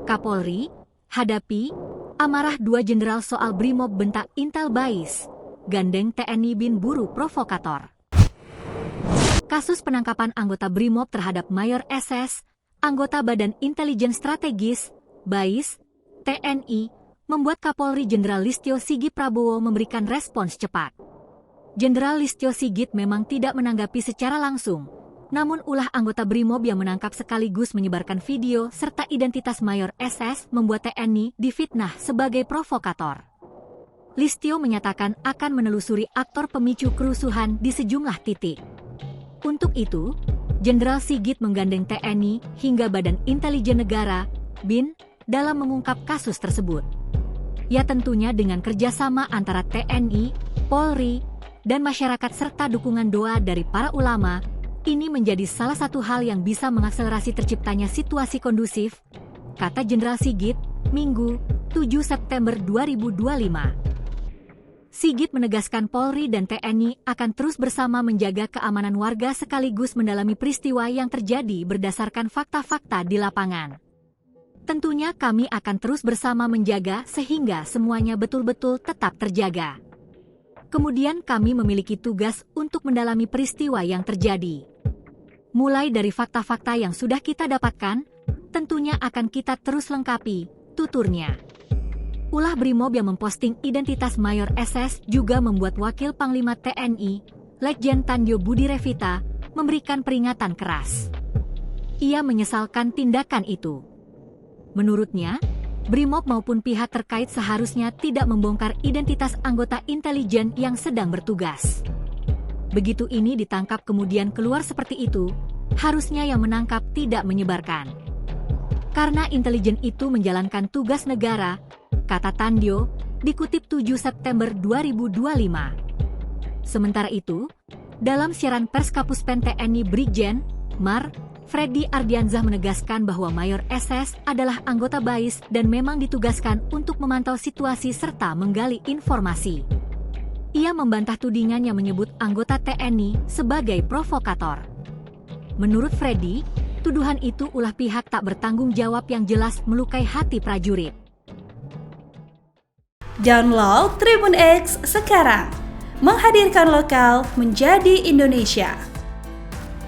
Kapolri, hadapi, amarah dua jenderal soal Brimob bentak Intel Bais, gandeng TNI bin buru provokator. Kasus penangkapan anggota Brimob terhadap Mayor SS, anggota Badan Intelijen Strategis, Bais, TNI, membuat Kapolri Jenderal Listio Sigit Prabowo memberikan respons cepat. Jenderal Listio Sigit memang tidak menanggapi secara langsung, namun ulah anggota Brimob yang menangkap sekaligus menyebarkan video serta identitas Mayor SS membuat TNI difitnah sebagai provokator. Listio menyatakan akan menelusuri aktor pemicu kerusuhan di sejumlah titik. Untuk itu, Jenderal Sigit menggandeng TNI hingga Badan Intelijen Negara, BIN, dalam mengungkap kasus tersebut. Ya tentunya dengan kerjasama antara TNI, Polri, dan masyarakat serta dukungan doa dari para ulama, ini menjadi salah satu hal yang bisa mengakselerasi terciptanya situasi kondusif, kata Jenderal Sigit, Minggu, 7 September 2025. Sigit menegaskan Polri dan TNI akan terus bersama menjaga keamanan warga sekaligus mendalami peristiwa yang terjadi berdasarkan fakta-fakta di lapangan. Tentunya kami akan terus bersama menjaga sehingga semuanya betul-betul tetap terjaga. Kemudian kami memiliki tugas untuk mendalami peristiwa yang terjadi. Mulai dari fakta-fakta yang sudah kita dapatkan, tentunya akan kita terus lengkapi, tuturnya. Ulah Brimob yang memposting identitas Mayor SS juga membuat Wakil Panglima TNI, Letjen Tandjo Budi Revita, memberikan peringatan keras. Ia menyesalkan tindakan itu. Menurutnya, Brimob maupun pihak terkait seharusnya tidak membongkar identitas anggota intelijen yang sedang bertugas. Begitu ini ditangkap kemudian keluar seperti itu, harusnya yang menangkap tidak menyebarkan. Karena intelijen itu menjalankan tugas negara, kata Tandjo, dikutip 7 September 2025. Sementara itu, dalam siaran pers Kapuspen TNI Brigjen, Mar, Freddy Ardiansyah menegaskan bahwa Mayor SS adalah anggota Bais dan memang ditugaskan untuk memantau situasi serta menggali informasi. Ia membantah tudingan yang menyebut anggota TNI sebagai provokator. Menurut Freddy, tuduhan itu ulah pihak tak bertanggung jawab yang jelas melukai hati prajurit. Download Tribun X sekarang, menghadirkan lokal menjadi Indonesia.